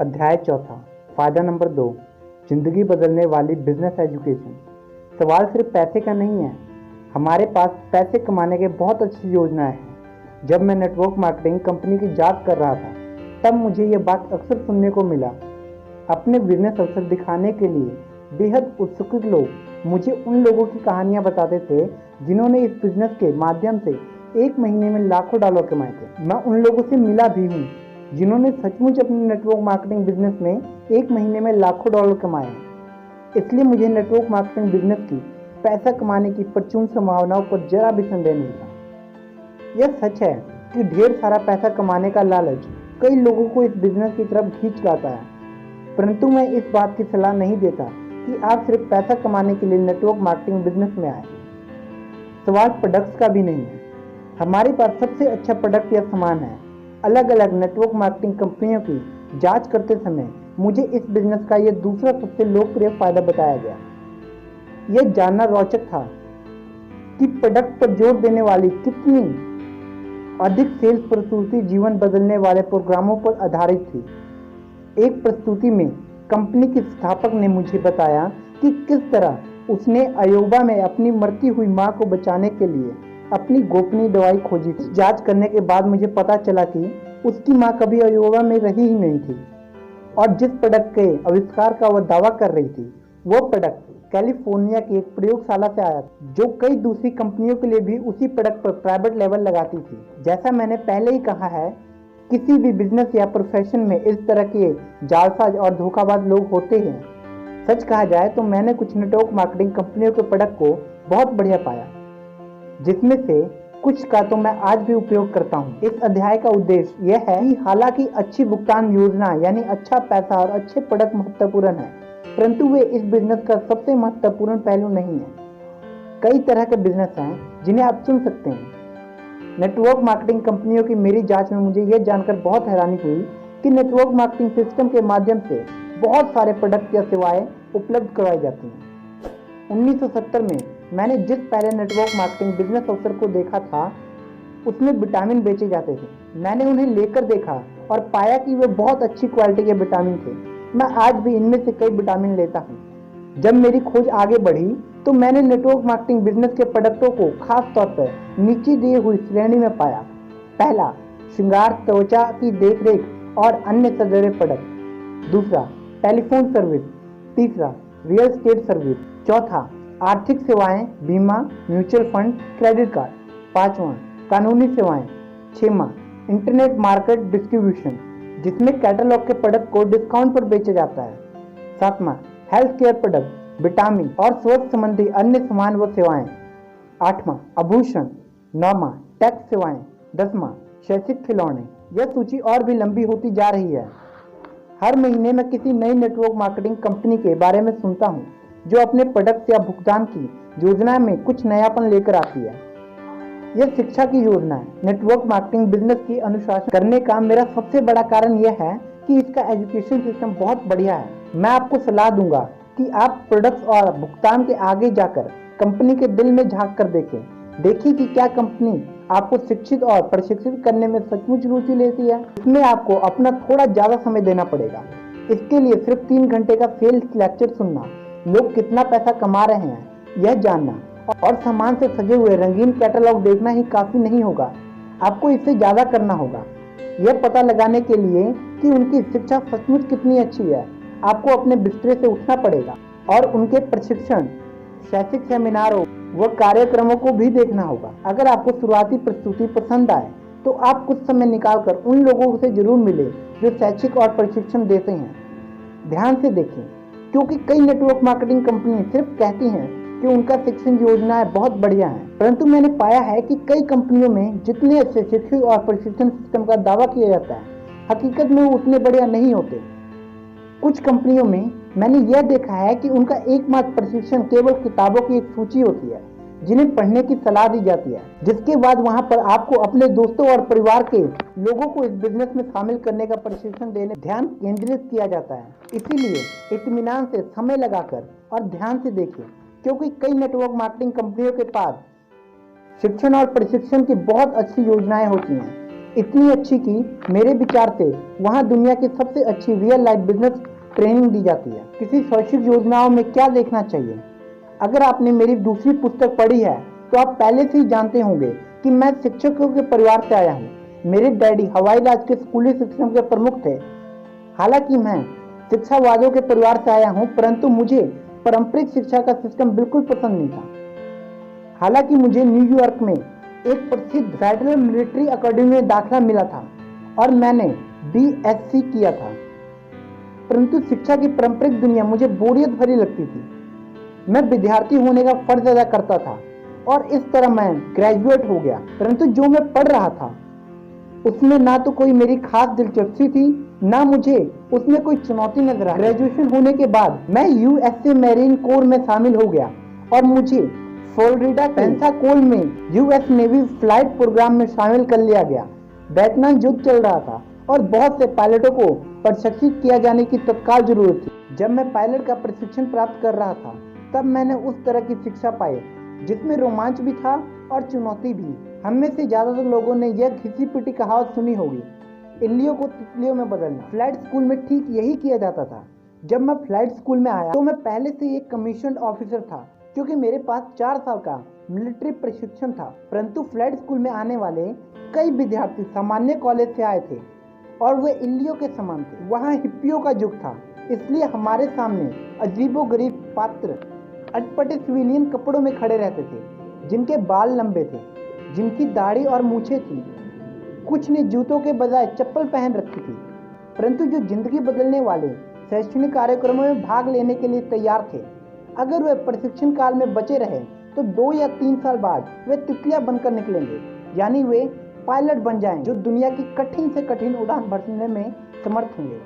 अध्याय चौथा। फायदा नंबर 2, जिंदगी बदलने वाली बिजनेस एजुकेशन। सवाल सिर्फ पैसे का नहीं है, हमारे पास पैसे कमाने के बहुत अच्छी योजनाएं हैं। जब मैं नेटवर्क मार्केटिंग कंपनी की जांच कर रहा था तब मुझे यह बात अक्सर सुनने को मिला। अपने बिजनेस अवसर दिखाने के लिए बेहद उत्सुक लोग मुझे उन लोगों की कहानियां बताते थे जिन्होंने इस बिजनेस के माध्यम से एक महीने में लाखों डॉलर कमाए थे। मैं उन लोगों से मिला भी हूँ जिन्होंने सचमुच अपने नेटवर्क मार्केटिंग बिजनेस में एक महीने में लाखों डॉलर कमाए हैं। इसलिए मुझे नेटवर्क मार्केटिंग बिजनेस की पैसा कमाने की प्रचुर संभावनाओं पर जरा भी संदेह नहीं था। यह सच है कि ढेर सारा पैसा कमाने का लालच कई लोगों को इस बिजनेस की तरफ खींच लाता है, परंतु मैं इस बात की सलाह नहीं देता कि आप सिर्फ पैसा कमाने के लिए नेटवर्क मार्केटिंग बिजनेस में आए। सवाल प्रोडक्ट्स का भी नहीं है, हमारे पास सबसे अच्छा प्रोडक्ट या सामान है। अलग अलग नेटवर्क मार्केटिंग कंपनियों की जांच करते समय मुझे इस बिजनेस का यह दूसरा सबसे लोकप्रिय फायदा बताया गया। यह जानना रोचक था कि प्रोडक्ट पर जोर देने वाली कितनी अधिक सेल्स प्रस्तुति जीवन बदलने वाले प्रोग्रामों पर आधारित थी। एक प्रस्तुति में कंपनी के स्थापक ने मुझे बताया कि किस तरह उसने अयोवा में अपनी मरती हुई मां को बचाने के लिए अपनी गोपनीय दवाई खोजी थी। जांच करने के बाद मुझे पता चला कि उसकी मां कभी अयोवा में रही ही नहीं थी और जिस प्रोडक्ट के आविष्कार का वह दावा कर रही थी वो प्रोडक्ट कैलिफोर्निया की एक प्रयोगशाला से आया था जो कई दूसरी कंपनियों के लिए भी उसी प्रोडक्ट पर प्राइवेट लेवल लगाती थी। जैसा मैंने पहले ही कहा है, किसी भी बिजनेस या प्रोफेशन में इस तरह के जालसाज और धोखाबाज लोग होते हैं। सच कहा जाए तो मैंने कुछ नेटवर्क मार्केटिंग कंपनियों के प्रोडक्ट को बहुत बढ़िया पाया, जिसमें से कुछ का तो मैं आज भी उपयोग करता हूँ। इस अध्याय का उद्देश्य यह है कि हालांकि अच्छी भुगतान योजना यानी अच्छा पैसा और अच्छे प्रोडक्ट महत्वपूर्ण है, परंतु वे इस बिजनेस का सबसे महत्वपूर्ण पहलू नहीं है। कई तरह के बिजनेस हैं जिन्हें आप चुन सकते हैं। नेटवर्क मार्केटिंग कंपनियों की मेरी जांच में मुझे यह जानकर बहुत हैरानी हुई कि नेटवर्क मार्केटिंग सिस्टम के माध्यम से बहुत सारे प्रोडक्ट या सेवाएं उपलब्ध करवाई जाती हैं। 1970 में मैंने जिस पहले नेटवर्क मार्केटिंग बिजनेस अवसर को देखा था उसमें विटामिन बेचे जाते थे। मैंने उन्हें लेकर देखा और पाया कि वे बहुत अच्छी क्वालिटी के विटामिन थे। मैं आज भी इनमें से कई विटामिन लेता हूँ। जब मेरी खोज आगे बढ़ी तो मैंने नेटवर्क मार्केटिंग बिजनेस के प्रोडक्टों को खास तौर पर नीचे दिए हुई श्रेणी में पाया। पहला, श्रृंगार, त्वचा की देखरेख और अन्य सौंदर्य प्रोडक्ट। दूसरा, टेलीफोन सर्विस। तीसरा, रियल एस्टेट सर्विस। चौथा, आर्थिक सेवाएं, बीमा, म्यूचुअल फंड, क्रेडिट कार्ड। पांचवा, कानूनी सेवाएं। छठवां, इंटरनेट मार्केट डिस्ट्रीब्यूशन, जिसमें कैटलॉग के प्रोडक्ट को डिस्काउंट पर बेचा जाता है। सातवां, हेल्थ केयर प्रोडक्ट, विटामिन और स्वास्थ्य संबंधी अन्य सामान व सेवाएं। आठवां, आभूषण। नौवां, टैक्स सेवाएं। 10वां, शैक्षिक खिलौने। यह सूची और भी लंबी होती जा रही है। हर महीने मैं किसी नई नेटवर्क मार्केटिंग कंपनी के बारे में सुनता हूँ जो अपने प्रोडक्ट या भुगतान की योजना में कुछ नयापन लेकर आती है। यह शिक्षा की योजना है। नेटवर्क मार्केटिंग बिजनेस की अनुशासन करने का मेरा सबसे बड़ा कारण यह है कि इसका एजुकेशन सिस्टम बहुत बढ़िया है। मैं आपको सलाह दूंगा कि आप प्रोडक्ट्स और भुगतान के आगे जाकर कंपनी के दिल में झांक कर देखिए कि क्या कंपनी आपको शिक्षित और प्रशिक्षित करने में सचमुच रुचि लेती है। इसमें आपको अपना थोड़ा ज्यादा समय देना पड़ेगा। इसके लिए सिर्फ 3 घंटे का सेल्स लेक्चर सुनना, लोग कितना पैसा कमा रहे हैं यह जानना और सामान से सजे हुए रंगीन कैटलॉग देखना ही काफी नहीं होगा। आपको इससे ज्यादा करना होगा। यह पता लगाने के लिए कि उनकी शिक्षा सचमुच कितनी अच्छी है, आपको अपने बिस्तरे से उठना पड़ेगा और उनके प्रशिक्षण, शैक्षिक सेमिनारों व कार्यक्रमों को भी देखना होगा। अगर आपको शुरुआती प्रस्तुति पसंद आए तो आप कुछ समय निकालकर उन लोगों से जरूर मिले जो शैक्षिक और प्रशिक्षण देते हैं। ध्यान से देखें, क्योंकि कई नेटवर्क मार्केटिंग कंपनी सिर्फ कहती हैं कि उनका शिक्षण योजनाएं बहुत बढ़िया हैं, परंतु मैंने पाया है कि कई कंपनियों में जितने अच्छे शिक्षण और प्रशिक्षण सिस्टम का दावा किया जाता है, हकीकत में वो उतने बढ़िया नहीं होते। कुछ कंपनियों में मैंने यह देखा है कि उनका एकमात्र प्रशिक्षण केवल किताबों की एक सूची होती है जिन्हें पढ़ने की सलाह दी जाती है, जिसके बाद वहां पर आपको अपने दोस्तों और परिवार के लोगों को इस बिजनेस में शामिल करने का प्रशिक्षण देने ध्यान केंद्रित किया जाता है। इसीलिए इत्मीनान से समय लगाकर और ध्यान से देखिए, क्योंकि कई नेटवर्क मार्केटिंग कंपनियों के पास शिक्षण और प्रशिक्षण की बहुत अच्छी योजनाएं होती हैं। इतनी अच्छी कि मेरे विचार से वहाँ दुनिया की सबसे अच्छी रियल लाइफ बिजनेस ट्रेनिंग दी जाती है। किसी शैक्षिक योजनाओं में क्या देखना चाहिए? अगर आपने मेरी दूसरी पुस्तक पढ़ी है तो आप पहले से ही जानते होंगे कि मैं शिक्षकों के परिवार से आया हूँ। मेरे डैडी हवाई जहाज के स्कूली सिस्टम के प्रमुख थे। हालांकि मैं शिक्षावादियों के परिवार से आया हूँ, परंतु मुझे पारंपरिक शिक्षा का सिस्टम बिल्कुल पसंद नहीं था। हालांकि मुझे न्यूयॉर्क में एक प्रसिद्ध फेडरल मिलिट्री अकेडमी में दाखिला मिला था और मैंने BSc किया था, परंतु शिक्षा की पारंपरिक दुनिया मुझे बोरियत भरी लगती थी। मैं विद्यार्थी होने का फर्ज अदा करता था और इस तरह मैं ग्रेजुएट हो गया, परंतु जो मैं पढ़ रहा था उसमें ना तो कोई मेरी खास दिलचस्पी थी, ना मुझे उसमें कोई चुनौती नजर आई। ग्रेजुएशन होने के बाद मैं USA मैरीन कोर में शामिल हो गया और मुझे फ्लोरिडा पेंसाकोल में US नेवी फ्लाइट प्रोग्राम में शामिल कर लिया गया। वियतनाम युद्ध चल रहा था और बहुत से पायलटों को प्रशिक्षित किया जाने की तत्काल जरूरत थी। जब मैं पायलट का प्रशिक्षण प्राप्त कर रहा था तब मैंने उस तरह की शिक्षा पाई जिसमें रोमांच भी था और चुनौती भी। हम में से ज्यादातर लोगों ने यह घिसी पिटी कहावत सुनी होगी, इल्लियों को तितलियों में बदलना। फ्लाइट स्कूल में ठीक यही किया जाता था। जब मैं फ्लाइट स्कूल में आया तो मैं पहले से एक कमीशन ऑफिसर था, क्योंकि मेरे पास 4 साल का मिलिट्री प्रशिक्षण था। परंतु फ्लाइट स्कूल में आने वाले कई विद्यार्थी सामान्य कॉलेज से आए थे और वे इल्लियों के समान थे। वहाँ हिप्पियों का युग था, इसलिए हमारे सामने अजीबोगरीब पात्र अटपटे सिविलियन कपड़ों में खड़े रहते थे, जिनके बाल लंबे थे, जिनकी दाढ़ी और मूछें थी। कुछ ने जूतों के बजाय चप्पल पहन रखी थी, परंतु जो जिंदगी बदलने वाले शैक्षणिक कार्यक्रमों में भाग लेने के लिए तैयार थे। अगर वे प्रशिक्षण काल में बचे रहे तो 2 या 3 साल बाद वे तितलियां बनकर निकलेंगे, यानी वे पायलट बन जाएंगे जो दुनिया की कठिन से कठिन उड़ान भरने में समर्थ होंगे।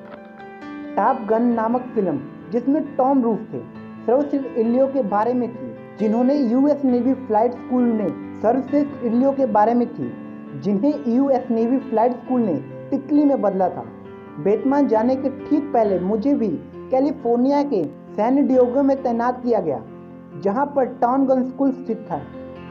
टॉप गन नामक फिल्म, जिसमें टॉम रूफ थे, सर्वश्रेष्ठ इल्लियों के बारे में थी, जिन्होंने US नेवी फ्लाइट स्कूल ने सर्वश्रेष्ठ इल्लियों के बारे में थी, जिन्हें US नेवी फ्लाइट स्कूल ने तितली में बदला था। वियतनाम जाने के ठीक पहले मुझे भी कैलिफोर्निया के सैन डिएगो में तैनात किया गया, जहां पर टाउन गन स्कूल स्थित था।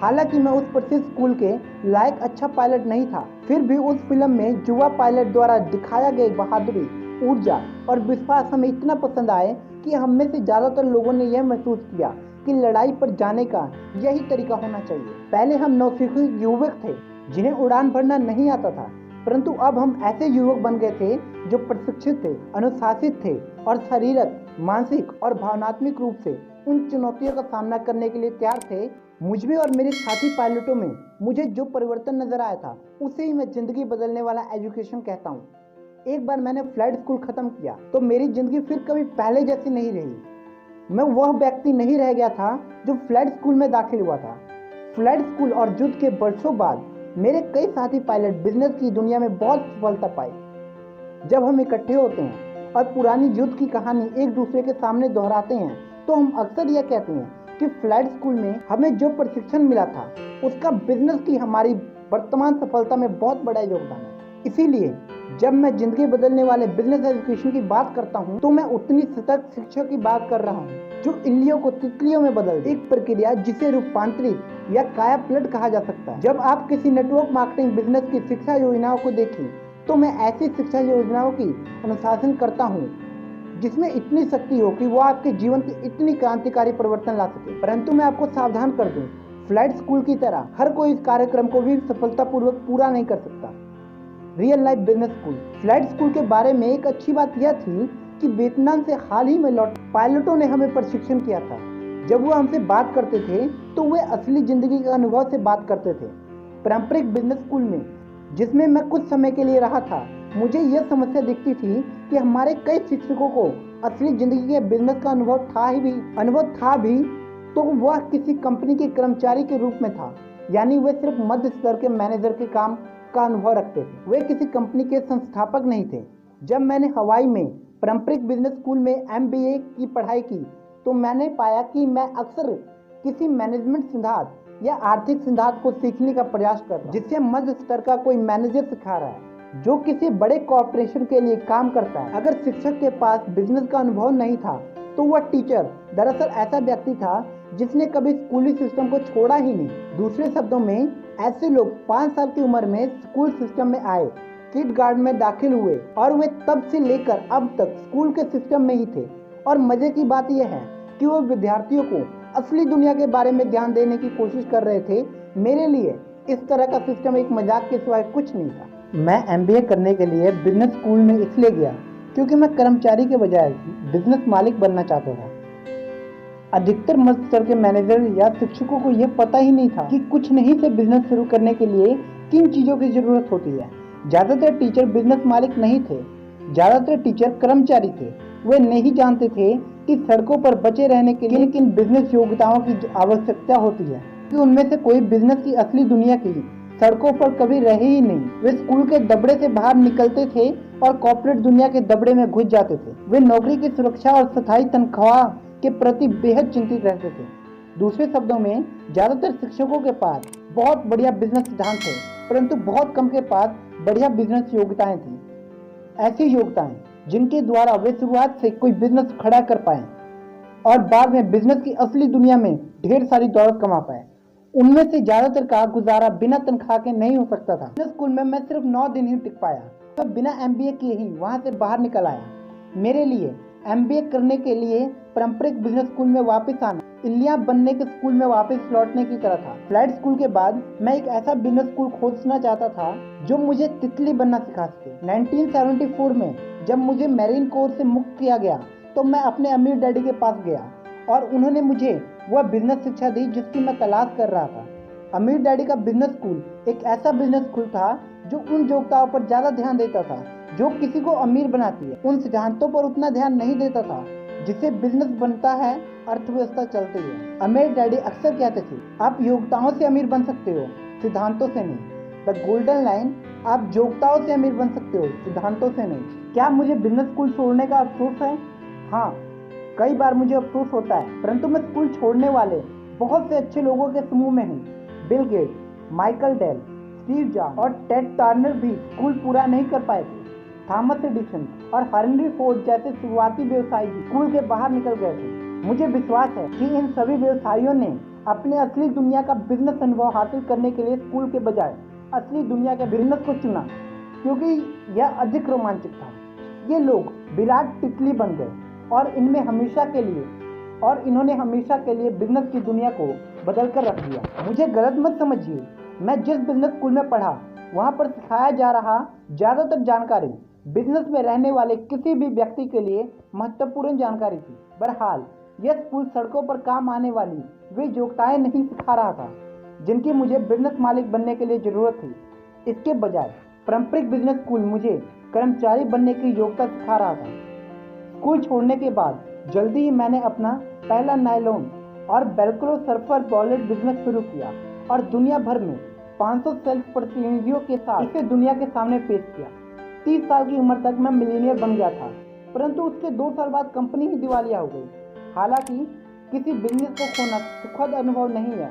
हालांकि मैं उस प्रसिद्ध स्कूल के लायक अच्छा पायलट नहीं था, फिर भी उस फिल्म में युवा पायलट द्वारा दिखाया गया बहादुरी, ऊर्जा और विश्वास हमें इतना पसंद आए कि हम में से ज्यादातर लोगों ने यह महसूस किया कि लड़ाई पर जाने का यही तरीका होना चाहिए। पहले हम नौसिखिए युवक थे जिन्हें उड़ान भरना नहीं आता था, परंतु अब हम ऐसे युवक बन गए थे जो प्रशिक्षित थे, अनुशासित थे और शारीरिक, मानसिक और भावनात्मक रूप से उन चुनौतियों का सामना करने के लिए तैयार थे। मुझ में और मेरे साथी पायलटों में मुझे जो परिवर्तन नजर आया था उसे ही मैं जिंदगी बदलने वाला एजुकेशन कहता हूँ। एक बार मैंने फ्लाइट स्कूल खत्म किया तो मेरी जिंदगी फिर कभी पहले जैसी नहीं रही। मैं वह व्यक्ति नहीं रह गया था जो फ्लाइट स्कूल में दाखिल हुआ था। फ्लाइट स्कूल और युद्ध के वर्षों बाद मेरे कई साथी पायलट बिजनेस की दुनिया में बहुत सफलता पाई। जब हम इकट्ठे होते हैं और पुरानी युद्ध की कहानी एक दूसरे के सामने दोहराते हैं तो हम अक्सर यह कहते हैं कि फ्लाइट स्कूल में हमें जो प्रशिक्षण मिला था उसका बिजनेस की हमारी वर्तमान सफलता में बहुत बड़ा योगदान है। इसीलिए जब मैं जिंदगी बदलने वाले बिजनेस एजुकेशन की बात करता हूँ तो मैं उतनी सतर्क शिक्षा की बात कर रहा हूँ जो इल्लियों को तितलियों में बदल दे। एक प्रक्रिया जिसे रूपांतरित या काया पलट कहा जा सकता है। जब आप किसी नेटवर्क मार्केटिंग बिजनेस की शिक्षा योजनाओं को देखें तो मैं ऐसी शिक्षा योजनाओं की अनुशासन करता हूँ जिसमें इतनी शक्ति हो कि वो आपके जीवन की इतनी क्रांतिकारी परिवर्तन ला सके। परंतु मैं आपको सावधान कर दूं, फ्लाइट स्कूल की तरह हर कोई इस कार्यक्रम को भी सफलतापूर्वक पूरा नहीं कर सकता। Real life business school. Flight school के बारे में एक अच्छी बात यह थी कि वियतनाम से हाल ही में लौटे पायलटों ने हमें प्रशिक्षण किया था। जब वो हमसे बात करते थे तो वे असली जिंदगी के अनुभव से बात करते थे। पारंपरिक बिजनेस स्कूल में जिसमें मैं कुछ समय के लिए रहा था, मुझे यह समस्या दिखती थी कि हमारे कई शिक्षकों को असली जिंदगी के बिजनेस का अनुभव था भी तो वह किसी कंपनी के कर्मचारी के रूप में था, यानी वे सिर्फ मध्य स्तर के मैनेजर के काम का अनुभव रखते थे, वे किसी कंपनी के संस्थापक नहीं थे। जब मैंने हवाई में पारंपरिक बिजनेस स्कूल में MBA की पढ़ाई की तो मैंने पाया कि मैं अक्सर किसी मैनेजमेंट सिद्धांत या आर्थिक सिद्धांत को सीखने का प्रयास कर रहा हूं जिससे मध्य स्तर का कोई मैनेजर सिखा रहा है जो किसी बड़े कॉर्पोरेशन के लिए काम करता है। अगर शिक्षक के पास बिजनेस का अनुभव नहीं था तो वह टीचर दरअसल ऐसा व्यक्ति था जिसने कभी स्कूली सिस्टम को छोड़ा ही नहीं। दूसरे शब्दों में ऐसे लोग 5 साल की उम्र में स्कूल सिस्टम में आए, किड गार्ड में दाखिल हुए और वे तब से लेकर अब तक स्कूल के सिस्टम में ही थे। और मजे की बात यह है कि वो विद्यार्थियों को असली दुनिया के बारे में ध्यान देने की कोशिश कर रहे थे। मेरे लिए इस तरह का सिस्टम एक मजाक के सिवाय कुछ नहीं था। मैं MBA करने के लिए बिजनेस स्कूल में इसलिए गया क्योंकि मैं कर्मचारी के बजाय बिजनेस मालिक बनना चाहता था। अधिकतर मध्य स्तर के मैनेजर या शिक्षकों को यह पता ही नहीं था कि कुछ नहीं से बिजनेस शुरू करने के लिए किन चीजों की जरूरत होती है। ज्यादातर टीचर बिजनेस मालिक नहीं थे, ज्यादातर टीचर कर्मचारी थे। वे नहीं जानते थे कि सड़कों पर बचे रहने के लिए किन बिजनेस योग्यताओं की आवश्यकता होती है, कि उनमें से कोई बिजनेस की असली दुनिया की सड़कों पर कभी रहे ही नहीं। वे स्कूल के दबड़े से बाहर निकलते थे और कॉर्पोरेट दुनिया के दबड़े में घुस जाते थे। वे नौकरी की सुरक्षा और स्थायी तनख्वाह के प्रति बेहद चिंतित रहते थे। दूसरे शब्दों में, ज्यादातर शिक्षकों के पास बहुत बढ़िया बिजनेस सिद्धांत थे, परंतु बहुत कम के पास बढ़िया बिजनेस योग्यताएं थी। ऐसी योग्यताएं जिनके द्वारा वे शुरुआत से कोई बिजनेस खड़ा कर पाए और बाद में बिजनेस की असली दुनिया में ढेर सारी दौलत कमा पाए। उनमें से ज्यादातर का गुजारा बिना तनख्वाह के नहीं हो सकता था। बिजनेस स्कूल में मैं सिर्फ 9 दिन ही टिक पाया। मैं बिना MBA किए ही वहां से बाहर निकल आया। मेरे लिए MBA करने के लिए पारंपरिक बिजनेस स्कूल में वापस आना इल्लियां बनने के स्कूल में वापस लौटने की तरह था। फ्लाइट स्कूल के बाद मैं एक ऐसा बिजनेस स्कूल खोजना चाहता था जो मुझे तितली बनना सिखा सके। 1974 में जब मुझे मैरीन कोर से मुक्त किया गया तो मैं अपने अमीर डैडी के पास गया और उन्होंने मुझे वह बिजनेस शिक्षा दी जिसकी मैं तलाश कर रहा था। अमीर डैडी का बिजनेस स्कूल एक ऐसा बिजनेस स्कूल था जो उन योग्यताओं पर ज्यादा ध्यान देता था जो किसी को अमीर बनाती है। उन सिद्धांतों पर उतना ध्यान नहीं देता था जिससे बिजनेस बनता है, अर्थव्यवस्था चलती है। अमीर डैडी अक्सर कहते थे, आप योग्यताओं से अमीर बन सकते हो, सिद्धांतों से नहीं। द गोल्डन लाइन, आप योग्यताओं से अमीर बन सकते हो, सिद्धांतों से नहीं। क्या मुझे बिजनेस स्कूल छोड़ने का अफसोस है? हाँ, कई बार मुझे अफसोस होता है, परंतु मैं स्कूल छोड़ने वाले बहुत से अच्छे लोगों के समूह में हूँ। Bill Gates, Michael Dell, Steve jobs और टेड टर्नर भी स्कूल पूरा नहीं कर पाए थे। थॉमस एडिसन और हेनरी फोर्ड जैसे शुरुआती व्यवसायी स्कूल के बाहर निकल गए थे। मुझे विश्वास है कि इन सभी व्यवसायियों ने अपने असली दुनिया का बिजनेस अनुभव हासिल करने के लिए स्कूल के बजाय असली दुनिया के बिजनेस को चुना, क्योंकि यह अधिक रोमांचक था। ये लोग विराट तितली बन गए और इन्होंने हमेशा के लिए बिजनेस की दुनिया को बदल कर रख दिया। मुझे गलत मत समझिए, मैं जिस बिजनेस स्कूल में पढ़ा वहाँ पर सिखाया जा रहा ज्यादातर जानकारी बिजनेस में रहने वाले किसी भी व्यक्ति के लिए महत्वपूर्ण जानकारी थी। बहरहाल यह स्कूल सड़कों पर काम आने वाली वे योग्यताएं नहीं सिखा रहा था जिनकी मुझे बिजनेस मालिक बनने के लिए जरूरत थी। इसके बजाय पारंपरिक बिजनेस स्कूल मुझे कर्मचारी बनने की योग्यता सिखा रहा था। स्कूल छोड़ने के बाद जल्दी ही मैंने अपना पहला नायलॉन और वेलक्रो सर्फर वॉलेट बिजनेस शुरू किया और दुनिया भर में 500 सेल्स प्रतिनिधियों के साथ इसे दुनिया के सामने पेश किया। 30 साल की उम्र तक मैं मिलीनियर बन गया था, परंतु उसके 2 साल बाद कंपनी ही दिवालिया हो गई। हालांकि किसी बिजनेस को खोना सुखद अनुभव नहीं है,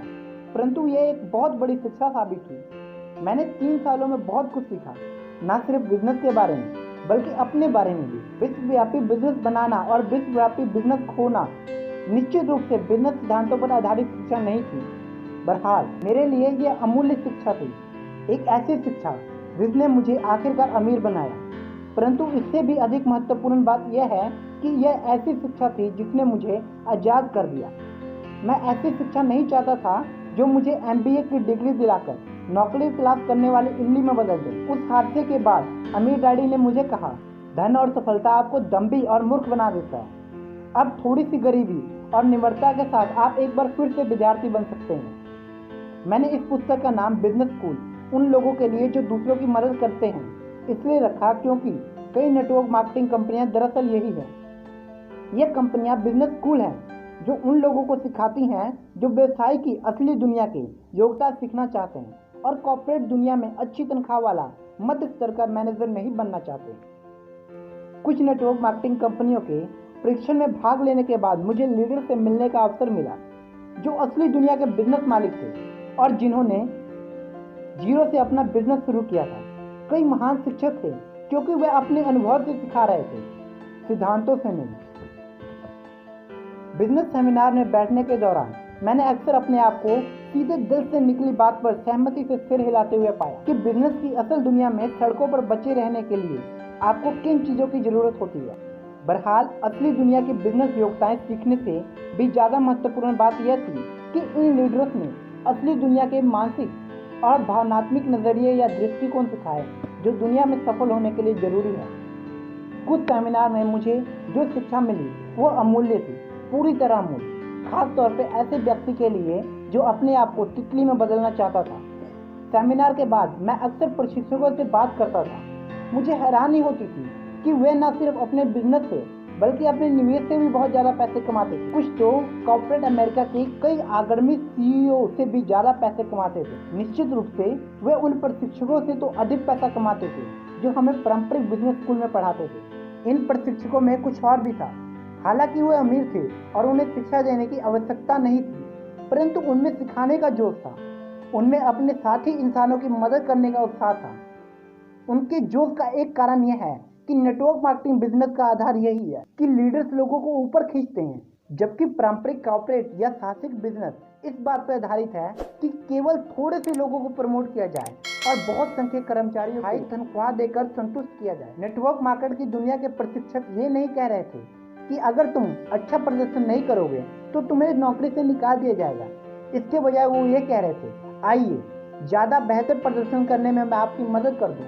परंतु यह एक बहुत बड़ी शिक्षा साबित हुई। मैंने 3 सालों में बहुत कुछ सीखा, न सिर्फ बिजनेस के बारे में बल्कि अपने बारे में भी। विश्वव्यापी बिजनेस बनाना और विश्वव्यापी बिजनेस खोना निश्चित रूप से बिजनेस सिद्धांतों पर आधारित शिक्षा नहीं थी। बहरहाल मेरे लिए यह अमूल्य शिक्षा थी, एक ऐसी शिक्षा जिसने मुझे आखिरकार अमीर बनाया। परंतु इससे भी अधिक महत्वपूर्ण बात यह है कि यह ऐसी शिक्षा थी जिसने मुझे आज़ाद कर दिया। मैं ऐसी शिक्षा नहीं चाहता था जो मुझे MBA की डिग्री दिलाकर नौकरी तलाश करने वाले इल्ली में बदल दे। उस हादसे के बाद अमीर डैडी ने मुझे कहा, धन और सफलता आपको दम्भी और मूर्ख बना देता है। अब थोड़ी सी गरीबी और निम्रता के साथ आप एक बार फिर से विद्यार्थी बन सकते हैं। मैंने इस पुस्तक का नाम बिजनेस स्कूल उन लोगों के लिए जो दूसरों की मदद करते हैं इसलिए रखा क्योंकि कई नेटवर्क मार्केटिंग कंपनियां दरअसल यही है। ये कंपनियां बिजनेस स्कूल हैं जो उन लोगों को सिखाती हैं जो व्यवसाय की असली दुनिया की योग्यता सीखना चाहते हैं और कॉर्पोरेट दुनिया में अच्छी तनख्वाह वाला मध्य स्तर का मैनेजर नहीं बनना चाहते। कुछ नेटवर्क मार्केटिंग कंपनियों के परीक्षण में भाग लेने के बाद मुझे लीडर से मिलने का अवसर मिला जो असली दुनिया के बिजनेस मालिक थे और जिन्होंने जीरो से अपना बिजनेस शुरू किया था। कई महान शिक्षक थे क्योंकि वे अपने अनुभव से सिखा रहे थे, सिद्धांतों से नहीं। बिजनेस सेमिनार में बैठने के दौरान मैंने अक्सर अपने आप को सीधे दिल से निकली बात पर सहमति से सिर हिलाते हुए पाया कि बिजनेस की असल दुनिया में सड़कों पर बचे रहने के लिए आपको किन चीज़ों की ज़रूरत होती है। बहरहाल असली दुनिया की बिजनेस योग्यताएं सीखने से भी ज़्यादा महत्वपूर्ण बात यह थी कि इन लीडर्स ने असली दुनिया के मानसिक और भावनात्मक नज़रिए या दृष्टिकोण सिखाए जो दुनिया में सफल होने के लिए ज़रूरी है। कुछ सेमिनार में मुझे जो शिक्षा मिली वो अमूल्य थी, पूरी तरह अमूल्य, खास तौर पे ऐसे व्यक्ति के लिए जो अपने आप को तितली में बदलना चाहता था। सेमिनार के बाद मैं अक्सर प्रशिक्षकों से बात करता था। मुझे हैरानी होती थी कि वे न सिर्फ अपने बिजनेस से बल्कि अपने निवेश से भी बहुत ज़्यादा पैसे कमाते थे। कुछ तो कॉर्पोरेट अमेरिका के कई अग्रणी सीईओ से भी ज़्यादा पैसे कमाते थे। निश्चित रूप से वे उन प्रशिक्षकों से तो अधिक पैसा कमाते थे जो हमें पारंपरिक बिजनेस स्कूल में पढ़ाते थे। इन प्रशिक्षकों में कुछ और भी था। हालांकि वे अमीर थे और उन्हें शिक्षा देने की आवश्यकता नहीं थी, परंतु उनमें सिखाने का जोश था। उनमें अपने साथी इंसानों की मदद करने का उत्साह था। उनके जोश का एक कारण यह है कि नेटवर्क मार्केटिंग बिजनेस का आधार यही है कि लीडर्स लोगों को ऊपर खींचते हैं, जबकि पारंपरिक कॉर्पोरेट या साहसिक बिजनेस इस बात पर आधारित है कि केवल थोड़े से लोगों को प्रमोट किया जाए और बहुत संख्यक कर्मचारियों को हाई तनख्वाह देकर संतुष्ट किया जाए। नेटवर्क मार्केट की दुनिया के प्रशिक्षक ये नहीं कह रहे थे कि अगर तुम अच्छा प्रदर्शन नहीं करोगे तो तुम्हें नौकरी से निकाल दिया जाएगा। इसके बजाय वो ये कह रहे थे, आइए ज़्यादा बेहतर प्रदर्शन करने में मैं आपकी मदद कर दूँ।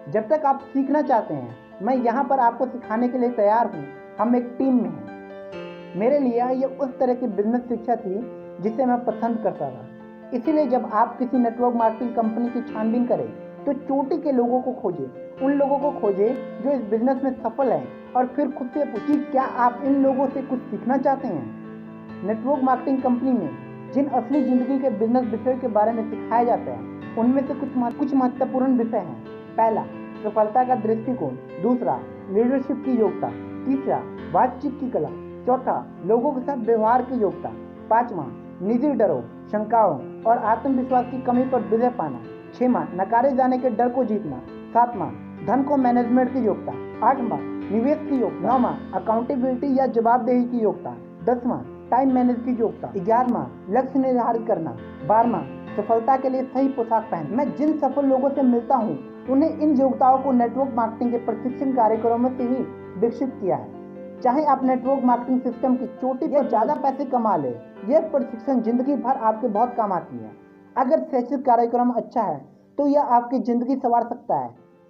जब तक आप सीखना चाहते हैं, मैं यहाँ पर आपको सिखाने के लिए तैयार हूँ। हम एक टीम में हैं। मेरे लिए यह उस तरह की बिजनेस शिक्षा थी जिसे मैं पसंद करता था। इसीलिए जब आप किसी नेटवर्क मार्केटिंग कंपनी की छानबीन करें तो चोटी के लोगों को खोजें, उन लोगों को खोजें जो इस बिजनेस में सफल हैं, और फिर खुद से पूछिए क्या आप इन लोगों से कुछ सीखना चाहते हैं। नेटवर्क मार्केटिंग कंपनी में जिन असली जिंदगी के बिजनेस विषयों के बारे में सिखाया जाता है उनमें से कुछ महत्वपूर्ण विषय हैं। पहला, सफलता का दृष्टिकोण। दूसरा, लीडरशिप की योग्यता। तीसरा, बातचीत की कला। चौथा, लोगों के साथ व्यवहार की योग्यता। पांचवा, निजी डरों, शंकाओं और आत्मविश्वास की कमी पर विजय पाना। छठवां, नकारे जाने के डर को जीतना। सातवां, धन को मैनेजमेंट की योग्यता। आठवां, निवेश की योग्यता। नौवां, अकाउंटेबिलिटी या जवाबदेही की योग्यता। 10वां, टाइम मैनेज की योग्यता। 11वां, लक्ष्य निर्धारित करना। 12वां, सफलता के लिए सही पोशाक पहनना। मैं जिन सफल लोगों से मिलता हूँ उन्हें इन योग्यताओं को नेटवर्क मार्केटिंग के प्रशिक्षण कार्यक्रमों से ही विकसित किया है। चाहे आप नेटवर्क मार्केटिंग सिस्टम की चोटी पर ज़्यादा पैसे कमा ले, यह प्रशिक्षण जिंदगी भर आपके बहुत काम आती है। अगर शैक्षिक कार्यक्रम अच्छा है तो यह आपकी जिंदगी संवार सकता है,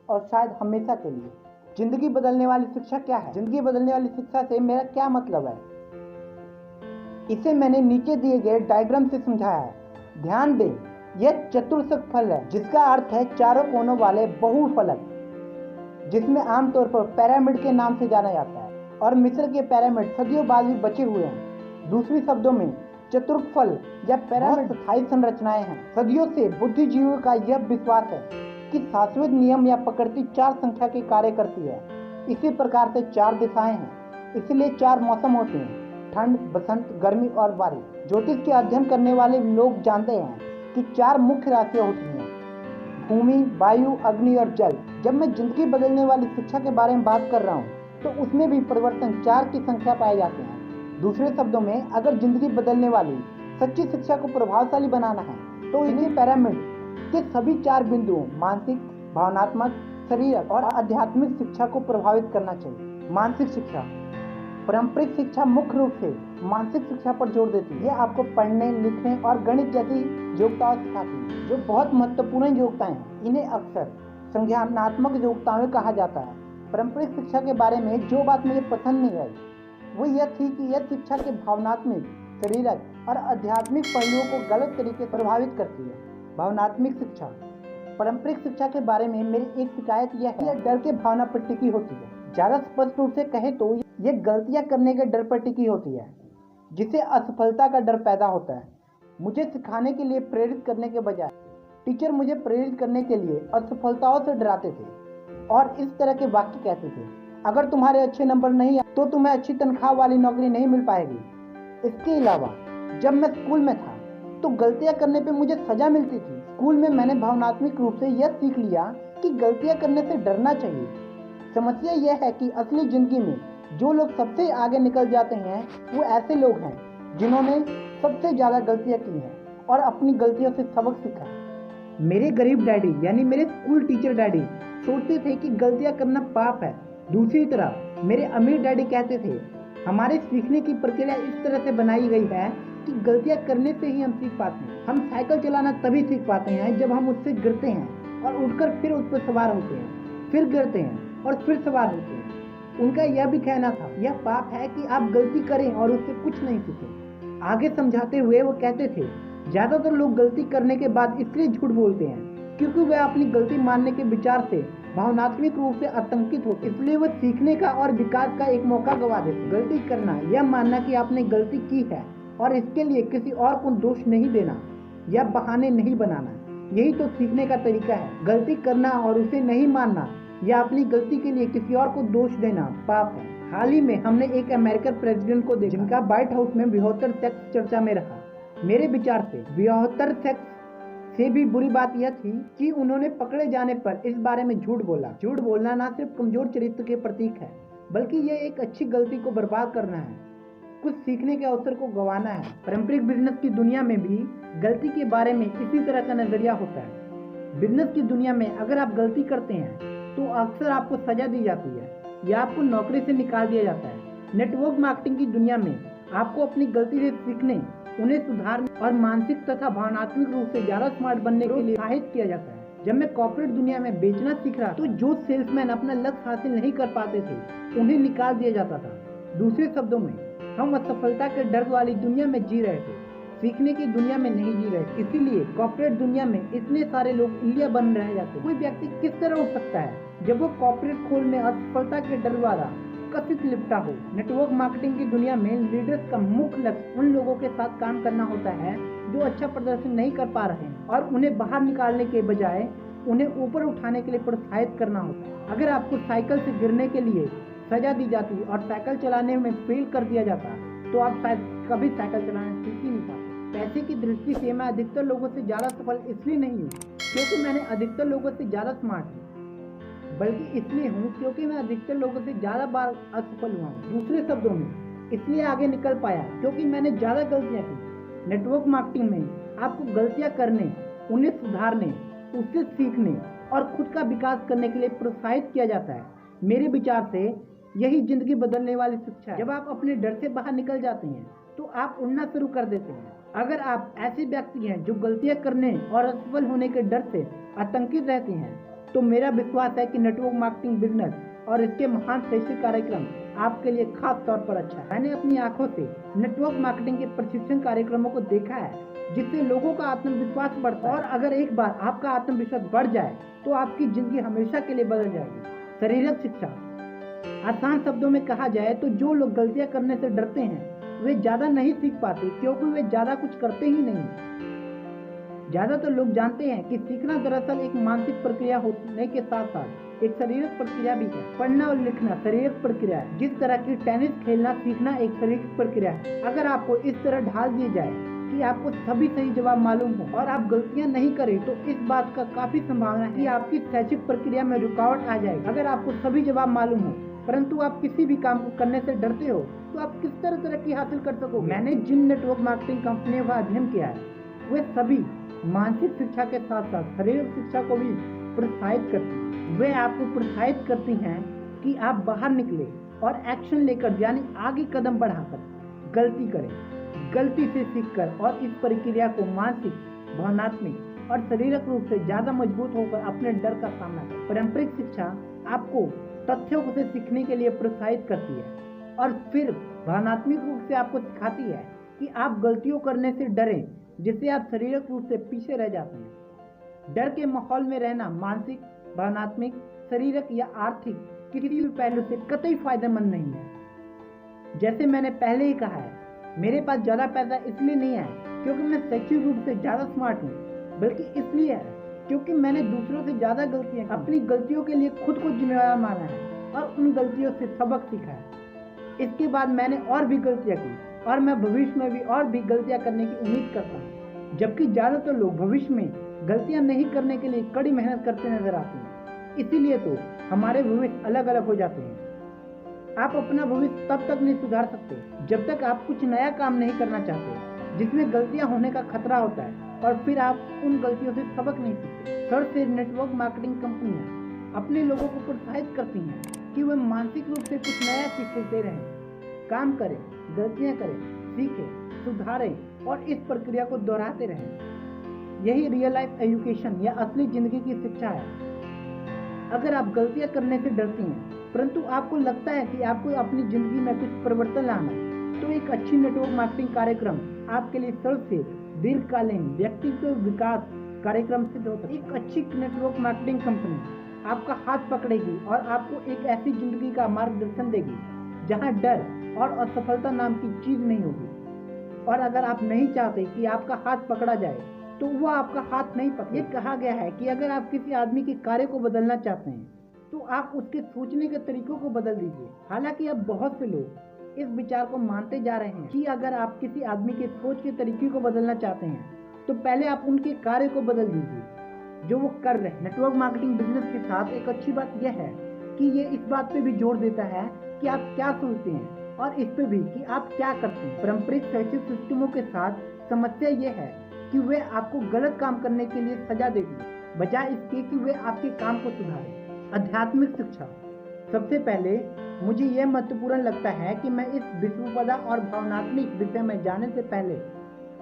और शायद हमेशा के लिए। जिंदगी बदलने वाली शिक्षा क्या है? जिंदगी बदलने वाली शिक्षा से मेरा क्या मतलब है, इसे मैंने नीचे दिए गए डायग्राम से समझाया है। ध्यान दें, यह चतुर्सक फल है, जिसका अर्थ है चारों कोनों वाले बहुफलक, जिसमें आमतौर पर पिरामिड के नाम से जाना जाता है, और मिस्र के पिरामिड सदियों बाद भी बचे हुए हैं। दूसरी शब्दों में चतुर्फल या पिरामिड स्थायी संरचनाएं हैं। सदियों से बुद्धिजीवियों का यह विश्वास है कि शाश्वत नियम या प्रकृति 4 संख्या के कार्य करती है। इसी प्रकार से 4 दिशाएं हैं, इसलिए 4 मौसम होते हैं, ठंड, बसंत, गर्मी और बारिश। ज्योतिष के अध्ययन करने वाले लोग जानते हैं कि 4 मुख्य राशियां होती हैं, भूमि, वायु, अग्नि और जल। जब मैं जिंदगी बदलने वाली शिक्षा के बारे में बात कर रहा हूँ तो उसमें भी परिवर्तन 4 की संख्या पाए जाते हैं। दूसरे शब्दों में, अगर जिंदगी बदलने वाली सच्ची शिक्षा को प्रभावशाली बनाना है तो इन्हीं पिरामिड के सभी 4 बिंदुओं मानसिक, भावनात्मक, शारीरिक और आध्यात्मिक शिक्षा को प्रभावित करना चाहिए। मानसिक शिक्षा। पारंपरिक शिक्षा मुख्य रूप से मानसिक शिक्षा पर जोर देती है। यह आपको पढ़ने, लिखने और गणित जैसी योग्यताएं सिखाती है, जो बहुत महत्वपूर्ण योग्यताएं हैं। इन्हें अक्सर संज्ञानात्मक योग्यताएं कहा जाता है। पारंपरिक शिक्षा के बारे में जो बात मुझे पसंद नहीं आई वो यह थी कि यह शिक्षा के भावनात्मक, शारीरिक और आध्यात्मिक पहलुओं को गलत तरीके से प्रभावित करती है। भावनात्मक शिक्षा। पारंपरिक शिक्षा के बारे में मेरी एक शिकायत यह है, यह डर के भावना पर टिकी होती है। ज़्यादा स्पष्ट रूप से कहे तो यह गलतियां करने के डर पर टिकी होती है, जिससे असफलता का डर पैदा होता है। मुझे सिखाने के लिए प्रेरित करने के बजाय टीचर मुझे प्रेरित करने के लिए असफलताओं से डराते थे और इस तरह के वाक्य कहते थे, अगर तुम्हारे अच्छे नंबर नहीं आए तो तुम्हें अच्छी तनख्वाह वाली नौकरी नहीं मिल पाएगी। इसके अलावा जब मैं स्कूल में था तो गलतियां करने पे मुझे सजा मिलती थी। स्कूल में मैंने भावनात्मक रूप से यह सीख लिया कि गलतियां करने से डरना चाहिए। समस्या यह है कि असली जिंदगी में जो लोग सबसे आगे निकल जाते हैं वो ऐसे लोग हैं जिन्होंने सबसे ज़्यादा गलतियाँ की हैं और अपनी गलतियों से सबक सीखा है। मेरे गरीब डैडी यानी मेरे स्कूल टीचर डैडी सोचते थे कि गलतियाँ करना पाप है। दूसरी तरफ मेरे अमीर डैडी कहते थे हमारे सीखने की प्रक्रिया इस तरह से बनाई गई है कि गलतियाँ करने से ही हम सीख पाते हैं। हम साइकिल चलाना तभी सीख पाते हैं जब हम उससे गिरते हैं और उठकर फिर उस पर सवार होते हैं, फिर गिरते हैं और फिर सवार होते हैं। उनका यह भी कहना था यह पाप है कि आप गलती करें और उससे कुछ नहीं सीखें। आगे समझाते हुए वो कहते थे ज्यादातर लोग गलती करने के बाद इसलिए झूठ बोलते हैं क्योंकि वे अपनी गलती मानने के विचार से भावनात्मक रूप से आतंकित होते, इसलिए वो सीखने का और विकास का एक मौका गवा देते। गलती करना यह मानना कि आपने गलती की है और इसके लिए किसी और को दोष नहीं देना या बहाने नहीं बनाना, यही तो सीखने का तरीका है। गलती करना और उसे नहीं मानना या अपनी गलती के लिए किसी और को दोष देना पाप है। हाल ही में हमने एक अमेरिकन प्रेसिडेंट को देखा जिनका व्हाइट हाउस में बृहत्तर सेक्स चर्चा में रहा। मेरे विचार से बृहत्तर सेक्स से भी बुरी बात यह थी कि उन्होंने पकड़े जाने पर इस बारे में झूठ बोला। झूठ बोलना न सिर्फ कमजोर चरित्र के प्रतीक है बल्कि यह एक अच्छी गलती को बर्बाद करना है, कुछ सीखने के अवसर को गंवाना है। पारंपरिक बिजनेस की दुनिया में भी गलती के बारे में इसी तरह का नजरिया होता है। बिजनेस की दुनिया में अगर आप गलती करते हैं तो अक्सर आपको सजा दी जाती है या आपको नौकरी से निकाल दिया जाता है। नेटवर्क मार्केटिंग की दुनिया में आपको अपनी गलती से सीखने, उन्हें सुधारने और मानसिक तथा भावनात्मक रूप से ज्यादा स्मार्ट बनने के लिए प्रोत्साहित किया जाता है। जब मैं कॉर्पोरेट दुनिया में बेचना सीख रहा तो जो सेल्समैन अपना लक्ष्य हासिल नहीं कर पाते थे उन्हें निकाल दिया जाता था। दूसरे शब्दों में हम असफलता के डर वाली दुनिया में जी रहे थे, सीखने की दुनिया में नहीं जी रहे। इसीलिए कॉर्पोरेट दुनिया में इतने सारे लोग इलिया बन रह जाते। कोई व्यक्ति किस तरह उठ सकता है जब वो कॉर्पोरेट खोल में असफलता के डर वाला कथित लिपटा हो। नेटवर्क मार्केटिंग की दुनिया में लीडर्स का मुख्य लक्ष्य उन लोगों के साथ काम करना होता है जो अच्छा प्रदर्शन नहीं कर पा रहे हैं और उन्हें बाहर निकालने के बजाय उन्हें ऊपर उठाने के लिए प्रोत्साहित करना होता है। अगर आपको साइकिल से गिरने के लिए सजा दी जाती और साइकिल चलाने में फेल कर दिया जाता तो आप शायद कभी साइकिल चलाना सीख ही नहीं पाते। पैसे की दृष्टि से मैं अधिकतर लोगों से ज्यादा सफल इसलिए नहीं हूँ क्योंकि मैंने अधिकतर लोगों से ज्यादा स्मार्ट हूँ, बल्कि इसलिए हूँ क्योंकि मैं अधिकतर लोगों से ज्यादा बार असफल हुआ हूँ। दूसरे शब्दों में इसलिए आगे निकल पाया क्योंकि मैंने ज्यादा गलतियाँ की। नेटवर्क मार्केटिंग में आपको गलतियाँ करने, उन्हें सुधारने, उससे सीखने और खुद का विकास करने के लिए प्रोत्साहित किया जाता है। मेरे विचार से यही जिंदगी बदलने वाली शिक्षा है। जब आप अपने डर से बाहर निकल जाते हैं तो आप उड़ना शुरू कर देते हैं। अगर आप ऐसे व्यक्ति हैं जो गलतियां करने और असफल होने के डर से आतंकित रहते हैं तो मेरा विश्वास है कि नेटवर्क मार्केटिंग बिजनेस और इसके महान शैक्षिक कार्यक्रम आपके लिए खास तौर पर अच्छा है। मैंने अपनी आंखों से नेटवर्क मार्केटिंग के प्रशिक्षण कार्यक्रमों को देखा है जिससे लोगों का आत्मविश्वास बढ़ता है और अगर एक बार आपका आत्मविश्वास बढ़ जाए तो आपकी जिंदगी हमेशा के लिए बदल जाएगी। शारीरिक शिक्षा, आसान शब्दों में कहा जाए तो जो लोग गलतियां करने से डरते हैं वे ज्यादा नहीं सीख पाते क्योंकि वे ज्यादा कुछ करते ही नहीं। ज्यादातर लोग जानते हैं कि सीखना दरअसल एक मानसिक प्रक्रिया होने के साथ साथ एक शारीरिक प्रक्रिया भी है। पढ़ना और लिखना शारीरिक प्रक्रिया है, जिस तरह की टेनिस खेलना सीखना एक शारीरिक प्रक्रिया है। अगर आपको इस तरह ढाल दिए जाए कि आपको सभी सही जवाब मालूम हो और आप गलतियां नहीं करें तो इस बात का काफी संभावना है कि आपकी शैक्षिक प्रक्रिया में रुकावट आ जाएगी। अगर आपको सभी जवाब मालूम हो परंतु आप किसी भी काम को करने से डरते हो तो आप किस तरह तरक्की हासिल कर सकोगे। मैंने जिन नेटवर्क मार्केटिंग कंपनियों का अध्ययन किया है वे सभी मानसिक शिक्षा के साथ साथ शारीरिक शिक्षा को भी प्रोत्साहित करती हैं। वे आपको प्रोत्साहित करती हैं कि आप बाहर निकले और एक्शन लेकर यानी आगे कदम बढ़ाकर गलती करें, गलती से सीखकर और इस प्रक्रिया को मानसिक, भावनात्मक और शारीरिक रूप से ज्यादा मजबूत होकर अपने डर का सामना करें। पारंपरिक शिक्षा आपको तथ्यों से सीखने के लिए प्रोत्साहित करती है और फिर भावनात्मक रूप से आपको सिखाती है कि आप गलतियों करने से डरें जिससे आप शारीरिक रूप से पीछे रह जाते हैं। डर के माहौल में रहना मानसिक, भावनात्मक, शारीरिक या आर्थिक किसी भी पहलू से कतई फायदेमंद नहीं है। जैसे मैंने पहले ही कहा है, मेरे पास ज्यादा पैसा इसलिए नहीं है क्योंकि मैं शैक्षिक रूप से ज्यादा स्मार्ट हूँ, बल्कि इसलिए है क्योंकि मैंने दूसरों से ज्यादा गलतियां अपनी गलतियों के लिए खुद को जिम्मेदार माना है और उन गलतियों से सबक सीखा है। इसके बाद मैंने और भी गलतियां की और मैं भविष्य में भी और भी गलतियां करने की उम्मीद करता हूँ, जबकि ज्यादातर लोग भविष्य में गलतियां नहीं करने के लिए कड़ी मेहनत करते नजर आते हैं। इसीलिए तो हमारे भविष्य अलग अलग हो जाते हैं। आप अपना भविष्य तब तक नहीं सुधार सकते जब तक आप कुछ नया काम नहीं करना चाहते। जिसमें गलतियां होने का खतरा होता है और फिर आप उन गलतियों से सबक नहीं सीखते। थर्ड से नेटवर्क मार्केटिंग कंपनियां अपने लोगों को प्रोत्साहित करती हैं कि वे मानसिक रूप से कुछ नया सीखते रहें, काम करें, गलतियां करें, सीखें, सुधारें और इस प्रक्रिया को दोहराते रहें। यही रियल लाइफ एजुकेशन या असली जिंदगी की शिक्षा है। अगर आप गलतियां करने से डरती हैं परंतु आपको लगता है कि आपको अपनी जिंदगी में कुछ परिवर्तन लाना है, तो एक अच्छी नेटवर्क मार्केटिंग कार्यक्रम आपके लिए सबसे दीर्घकालीन व्यक्तित्व विकास कार्यक्रम सिद्ध होता है। एक अच्छी नेटवर्क मार्केटिंग कंपनी आपका हाथ पकड़ेगी और आपको एक ऐसी जिंदगी का मार्गदर्शन देगी जहां डर और असफलता नाम की चीज नहीं होगी। और अगर आप नहीं चाहते कि आपका हाथ पकड़ा जाए तो वह आपका हाथ नहीं पकड़े। ये कहा गया है कि अगर आप किसी आदमी के कार्य को बदलना चाहते हैं तो आप उसके सोचने के तरीकों को बदल दीजिए। हालांकि अब बहुत से लोग इस विचार को मानते जा रहे हैं कि अगर आप किसी आदमी के सोच के तरीके को बदलना चाहते हैं तो पहले आप उनके कार्य को बदल दीजिए जो वो कर रहे हैं। नेटवर्क मार्केटिंग बिजनेस के साथ एक अच्छी बात यह है कि ये इस बात पे भी जोर देता है कि आप क्या सोचते हैं और इस पे भी कि आप क्या करते हैं। पारंपरिक शैक्षिक सिस्टमों के साथ समस्या ये है कि वे आपको गलत काम करने के लिए सजा देगी बजाय इसके कि वे आपके काम को सुधारें। आध्यात्मिक शिक्षा। सबसे पहले मुझे यह महत्वपूर्ण लगता है कि मैं इस विश्वपदा और भावनात्मक विषय में जाने से पहले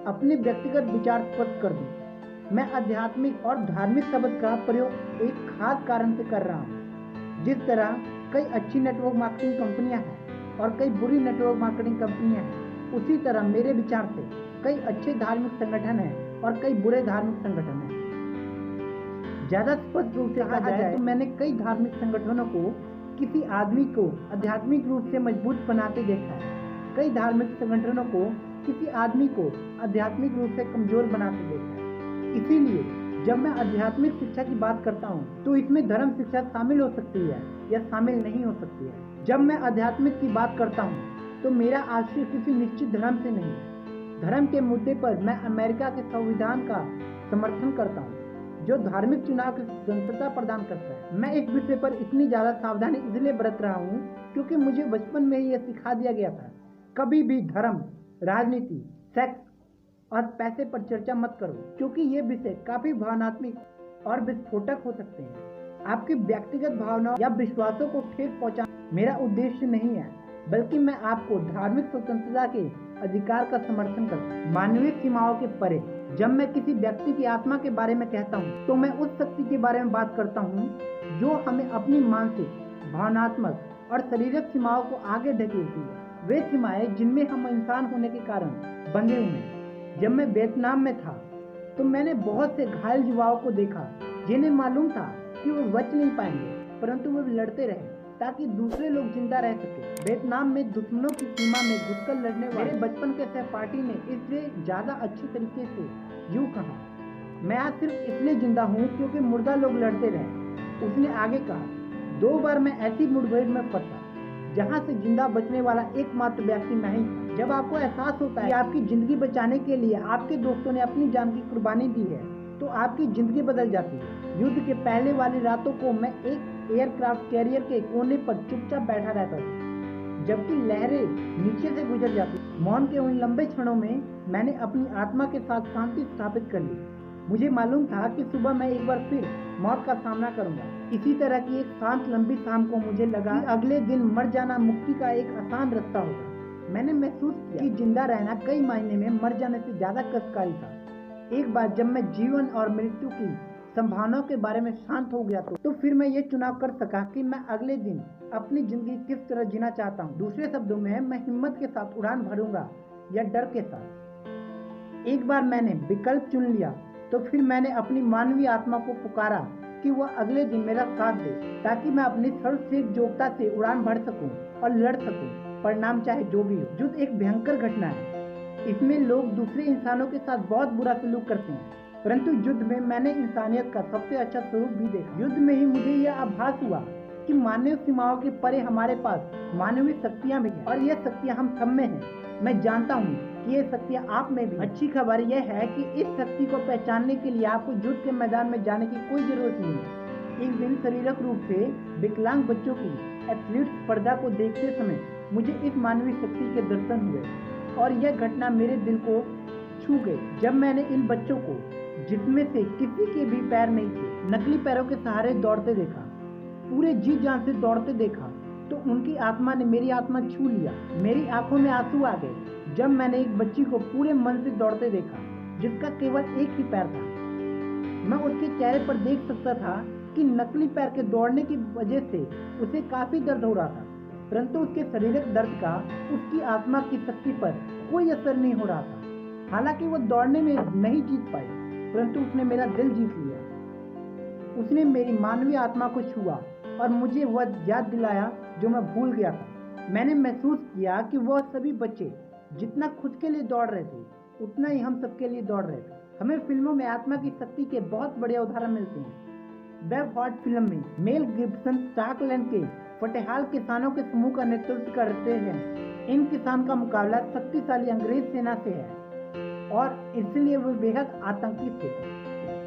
अपने व्यक्तिगत विचार स्पष्ट कर दूं। मैं आध्यात्मिक और धार्मिक शब्द का प्रयोग एक खास कारण से कर रहा हूं। जिस तरह कई अच्छी नेटवर्क मार्केटिंग कंपनियां हैं और कई बुरी नेटवर्क मार्केटिंग कंपनियां हैं, उसी तरह मेरे विचार से कई अच्छे धार्मिक संगठन हैं और कई बुरे धार्मिक संगठन हैं। ज्यादा स्पष्ट रूप से कहा जाए तो मैंने कई धार्मिक संगठनों को किसी आदमी को आध्यात्मिक रूप से मजबूत बनाते देखा है, कई धार्मिक संगठनों को किसी आदमी को आध्यात्मिक रूप से कमजोर बनाते देखा है। इसीलिए जब मैं आध्यात्मिक शिक्षा की बात करता हूँ तो इसमें धर्म शिक्षा शामिल हो सकती है या शामिल नहीं हो सकती है। जब मैं आध्यात्मिक की बात करता हूँ तो मेरा आश्रय किसी निश्चित धर्म से नहीं है। धर्म के मुद्दे पर मैं अमेरिका के संविधान का समर्थन करता हूँ जो धार्मिक चुनाव की स्वतंत्रता प्रदान करता है। मैं इस विषय पर इतनी ज्यादा सावधानी इसलिए बरत रहा हूँ क्योंकि मुझे बचपन में ही यह सिखा दिया गया था, कभी भी धर्म, राजनीति, सेक्स और पैसे पर चर्चा मत करो क्योंकि ये विषय काफी भावनात्मक और विस्फोटक हो सकते हैं। आपकी व्यक्तिगत भावनाओं या विश्वासों को ठेस पहुंचाना मेरा उद्देश्य नहीं है, बल्कि मैं आपको धार्मिक स्वतंत्रता के अधिकार का समर्थन करता हूँ। मानवीय सीमाओं के परे। जब मैं किसी व्यक्ति की आत्मा के बारे में कहता हूँ तो मैं उस शक्ति के बारे में बात करता हूँ जो हमें अपनी मानसिक, भावनात्मक और शारीरिक सीमाओं को आगे ढकेलती है। वे सीमाएं जिनमें हम इंसान होने के कारण बंधे हुए हैं। जब मैं वियतनाम में था तो मैंने बहुत से घायल युवाओं को देखा जिन्हें मालूम था कि वे बच नहीं पाएंगे, परंतु वे लड़ते रहे ताकि दूसरे लोग जिंदा रह सके। वियतनाम में दुश्मनों की सीमा में घुसकर लड़ने वाले मेरे बचपन के सहपाठी ने इससे ज्यादा अच्छी तरीके से यूं कहा, मैं आज सिर्फ इसलिए जिंदा हूँ क्योंकि मुर्दा लोग लड़ते रहे। उसने आगे कहा, 2 बार मैं ऐसी मुठभेड़ में फंसा जहाँ से जिंदा बचने वाला एकमात्र व्यक्ति मैं ही था। जब आपको एहसास होता है कि आपकी जिंदगी बचाने के लिए आपके दोस्तों ने अपनी जान की कुर्बानी दी है तो आपकी जिंदगी बदल जाती है। युद्ध के पहले वाली रातों को मैं एक एयरक्राफ्ट कैरियर के कोने पर चुपचाप बैठा रहता था जबकि लहरें नीचे से गुजर जाती। मौन के उन लंबे क्षणों में मैंने अपनी आत्मा के साथ शांति स्थापित कर ली। मुझे मालूम था कि सुबह मैं एक बार फिर मौत का सामना करूंगा। इसी तरह की एक शांत लंबी शाम को मुझे लगा कि अगले दिन मर जाना मुक्ति का एक आसान रास्ता होगा। मैंने महसूस किया कि जिंदा रहना कई मायने में मर जाने से ज्यादा कष्टकारी था। एक बार जब मैं जीवन और मृत्यु की संभावनाओं के बारे में शांत हो गया तो फिर मैं ये चुनाव कर सका कि मैं अगले दिन अपनी जिंदगी किस तरह जीना चाहता हूँ। दूसरे शब्दों में मैं हिम्मत के साथ उड़ान भरूंगा या डर के साथ। एक बार मैंने विकल्प चुन लिया तो फिर मैंने अपनी मानवीय आत्मा को पुकारा कि वह अगले दिन मेरा साथ दे ताकि मैं अपनी सर्वश्रेष्ठ योग्यता से उड़ान भर सकूं और लड़ सकूं, परिणाम चाहे जो भी हो। युद्ध एक भयंकर घटना है। इसमें लोग दूसरे इंसानों के साथ बहुत बुरा सलूक करते हैं, परंतु युद्ध में मैंने इंसानियत का सबसे अच्छा स्वरूप भी देखा। युद्ध में ही मुझे यह आभास हुआ कि मानवीय सीमाओं के परे हमारे पास मानवीय शक्तियाँ भी हैं और ये शक्तियाँ हम सब में हैं। मैं जानता हूँ कि ये शक्तियाँ आप में भी। अच्छी खबर यह है कि इस शक्ति को पहचानने के लिए आपको युद्ध के मैदान में जाने की कोई जरूरत नहीं है। एक दिन शारीरिक रूप से विकलांग बच्चों की एथलीट स्पर्धा को देखते समय मुझे इस मानवीय शक्ति के दर्शन हुए और यह घटना मेरे दिल को छू गए जब मैंने इन बच्चों को, जिसमें से किसी के भी पैर नहीं थे, नकली पैरों के सहारे दौड़ते देखा, पूरे जी जान से दौड़ते देखा, तो उनकी आत्मा ने मेरी आत्मा छू लिया। मेरी आंखों में आंसू आ गए जब मैंने एक बच्ची को पूरे मन से दौड़ते देखा, जिसका केवल एक ही पैर था। मैं उसके चेहरे पर देख सकता था कि नकली पैर के दौड़ने की वजह से उसे काफी दर्द हो रहा था, परंतु उसके शारीरिक दर्द का उसकी आत्मा की शक्ति पर कोई असर नहीं हो रहा था। हालांकि वो दौड़ने में नहीं जीत पाई, परंतु उसने मेरा दिल जीत लिया। उसने मेरी मानवीय आत्मा को छुआ और मुझे वह याद दिलाया जो मैं भूल गया था। मैंने महसूस किया कि वह सभी बच्चे जितना खुद के लिए दौड़ रहे थे, उतना ही हम सबके लिए दौड़ रहे थे। हमें फिल्मों में आत्मा की शक्ति के बहुत बड़े उदाहरण मिलते हैं। ब्रेवहार्ट फिल्म में मेल गिब्सन स्कॉटलैंड के फटेहाल किसानों के समूह का नेतृत्व करते हैं। इन किसान का मुकाबला शक्तिशाली अंग्रेज सेना से है और इसलिए वे बेहद आतंकित थे।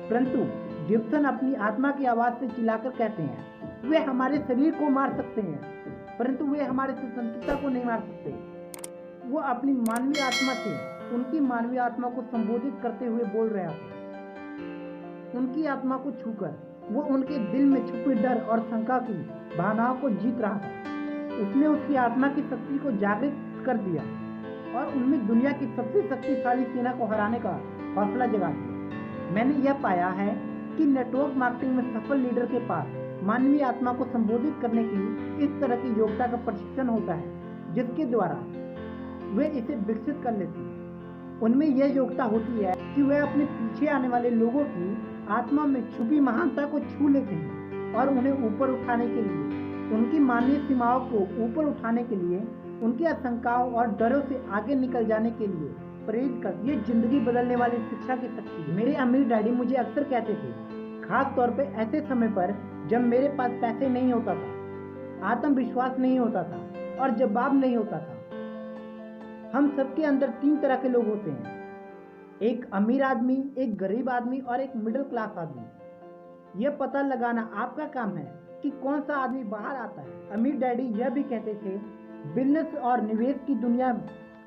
परंतु गिब्सन अपनी आत्मा की आवाज से चिल्लाकर कहते हैं, वे हमारे शरीर को मार सकते हैं, परंतु वे हमारे स्वतंत्रता को नहीं मार सकते। वो अपनी मानवीय आत्मा से उनकी मानवीय आत्मा को संबोधित करते हुए बोल रहा था। उनकी आत्मा को छूकर वो उनके दिल में छुपे डर और शंका की भावनाओं को जीत रहा था। उसने उसकी आत्मा की शक्ति को जागृत कर दिया और उनमें दुनिया की सबसे शक्तिशाली सेना को हराने का हौसला जगा दिया। मैंने यह पाया है कि नेटवर्क मार्केटिंग में सफल लीडर के पास मानवीय आत्मा को संबोधित करने की इस तरह की योग्यता का प्रशिक्षण होता है, जिसके द्वारा वे इसे विकसित कर लेते हैं। उनमें यह योग्यता होती है कि वे अपने पीछे आने वाले लोगों की आत्मा में छुपी महानता को छू लेते हैं और उन्हें ऊपर उठाने के लिए, उनकी मानवीय सीमाओं को ऊपर उठाने के लिए, उनकी आशंकाओं और डरों से आगे निकल जाने के लिए प्रेरित कर। ये जिंदगी बदलने वाली शिक्षा की शक्ति। मेरे अमीर डैडी मुझे अक्सर कहते थे, खास तौर पे ऐसे समय पर जब मेरे पास पैसे नहीं होता था, आत्मविश्वास नहीं होता था और जवाब नहीं होता था। हम सबके अंदर 3 तरह के लोग होते हैं, एक अमीर आदमी, एक गरीब आदमी और एक मिडिल क्लास आदमी। यह पता लगाना आपका काम है कि कौन सा आदमी बाहर आता है। अमीर डैडी यह भी कहते थे, बिजनेस और निवेश की दुनिया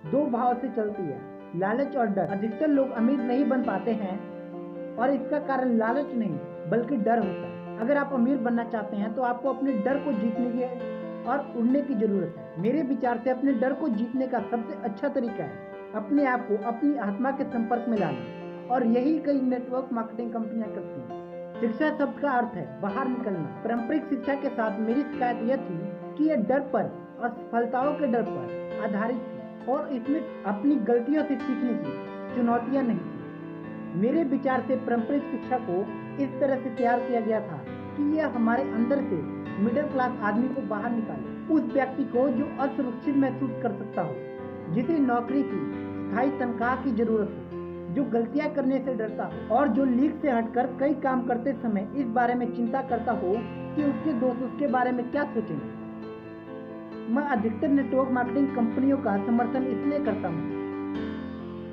2 भाव से चलती है, लालच और डर। अधिकतर लोग अमीर नहीं बन पाते हैं और इसका कारण लालच नहीं बल्कि डर होता है। अगर आप अमीर बनना चाहते हैं तो आपको अपने डर को जीतने की और उड़ने की जरूरत है। मेरे विचार से अपने डर को जीतने का सबसे अच्छा तरीका है अपने आप को अपनी आत्मा के संपर्क में लाना, और यही कई नेटवर्क मार्केटिंग कंपनियां करती हैं। शिक्षा शब्द का अर्थ है बाहर निकलना। पारंपरिक शिक्षा के साथ मेरी शिकायत यह थी कि यह डर पर, असफलताओं के डर पर आधारित थी और इसमें अपनी गलतियों से सीखने की चुनौतियां नहीं थी। मेरे विचार से पारंपरिक शिक्षा को इस तरह से तैयार किया गया था कि यह हमारे अंदर से मिडिल क्लास आदमी को बाहर निकाले, उस व्यक्ति को जो असुरक्षित महसूस कर सकता हो, जिसे नौकरी की स्थायी तनख्वाह की जरूरत हो, जो गलतियां करने से डरता हो और जो लीक से हटकर कई काम करते समय इस बारे में चिंता करता हो कि उसके दोस्त उसके बारे में क्या सोचेंगे। मैं अधिकतर नेटवर्क मार्केटिंग कंपनियों का समर्थन इसलिए करता हूँ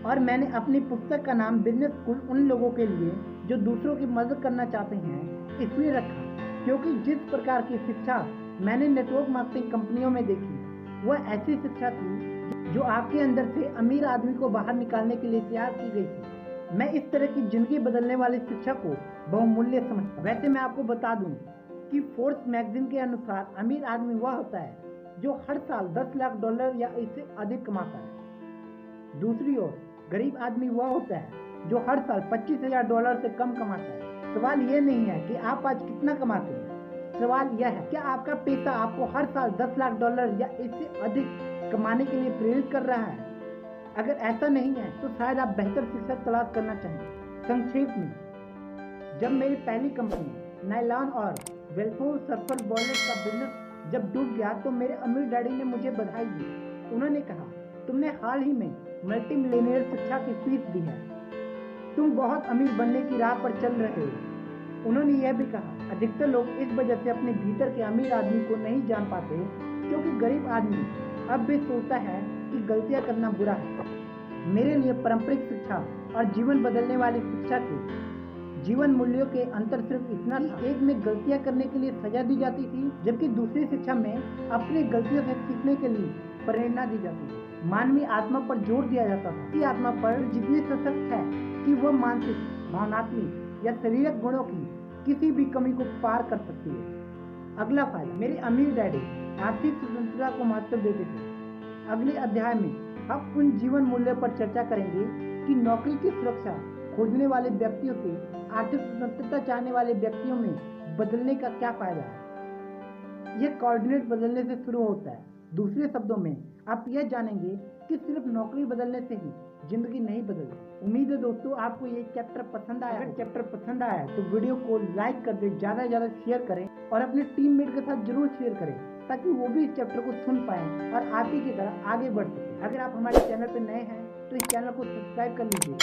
और मैंने अपनी पुस्तक का नाम बिजनेस स्कूल उन लोगों के लिए जो दूसरों की मदद करना चाहते हैं इसलिए रखा, क्योंकि जिस प्रकार की शिक्षा मैंने नेटवर्क मार्केटिंग कंपनियों में देखी वह ऐसी शिक्षा थी जो आपके अंदर से अमीर आदमी को बाहर निकालने के लिए तैयार की गई थी। मैं इस तरह की जिंदगी बदलने वाली शिक्षा को बहुमूल्य समझता। वैसे मैं आपको बता दूं कि फोर्ब्स मैगजीन के अनुसार अमीर आदमी वह होता है जो हर साल $10 लाख या इससे अधिक कमाता है। दूसरी ओर गरीब आदमी वह होता है जो हर साल $25,000 से कम कमाता है। सवाल यह नहीं है कि आप आज कितना कमाते हैं, सवाल यह है क्या आपका पैसा आपको हर साल $10 लाख या इससे अधिक कमाने के लिए प्रेरित कर रहा है। अगर ऐसा नहीं है तो शायद आप बेहतर शिक्षा तलाश करना चाहिए। संक्षेप में, जब मेरी पहली कंपनी नायलॉन और वेल्फोर सर्फर बॉलेट का बिजनेस जब डूब गया तो मेरे अमीर डैडी ने मुझे बधाई दी। उन्होंने कहा, तुमने हाल ही में मल्टी मिलियनियर शिक्षा की फीस दी है, तुम बहुत अमीर बनने की राह पर चल रहे हो। उन्होंने यह भी कहा, अधिकतर लोग इस वजह से अपने भीतर के अमीर आदमी को नहीं जान पाते क्योंकि गरीब आदमी अब भी सोचता है कि गलतियां करना बुरा है। मेरे लिए पारंपरिक शिक्षा और जीवन बदलने वाली शिक्षा के जीवन मूल्यों के अंतर सिर्फ इतना था, एक में गलतियां करने के लिए सजा दी जाती थी जबकि दूसरी शिक्षा में अपनी गलतियों से सीखने के लिए प्रेरणा दी जाती थी। मानवीय आत्मा पर जोर दिया जाता था। की आत्मा पर जितनी सशक्त है कि वह मानसिक, भावनात्मक या शारीरिक गुणों की किसी भी कमी को पार कर सकती है। अगला फायदा, मेरे अमीर डैडी आर्थिक स्वतंत्रता को महत्व देते थे। अगले अध्याय में हम उन जीवन मूल्यों पर चर्चा करेंगे कि नौकरी की सुरक्षा खोजने वाले व्यक्तियों से आर्थिक स्वतंत्रता चाहने वाले व्यक्तियों में बदलने का क्या फायदा है। यह कोऑर्डिनेट बदलने से शुरू होता है। दूसरे शब्दों में आप यह जानेंगे कि सिर्फ नौकरी बदलने से ही जिंदगी नहीं बदलती। उम्मीद है दोस्तों आपको ये चैप्टर पसंद आया। अगर चैप्टर पसंद आया तो वीडियो को लाइक कर दें, ज़्यादा से ज़्यादा शेयर करें और अपने टीममेट के साथ जरूर शेयर करें ताकि वो भी इस चैप्टर को सुन पाएं और आप ही की तरह आगे बढ़ सकें। अगर आप हमारे चैनल पर नए हैं तो इस चैनल को सब्सक्राइब कर लीजिए।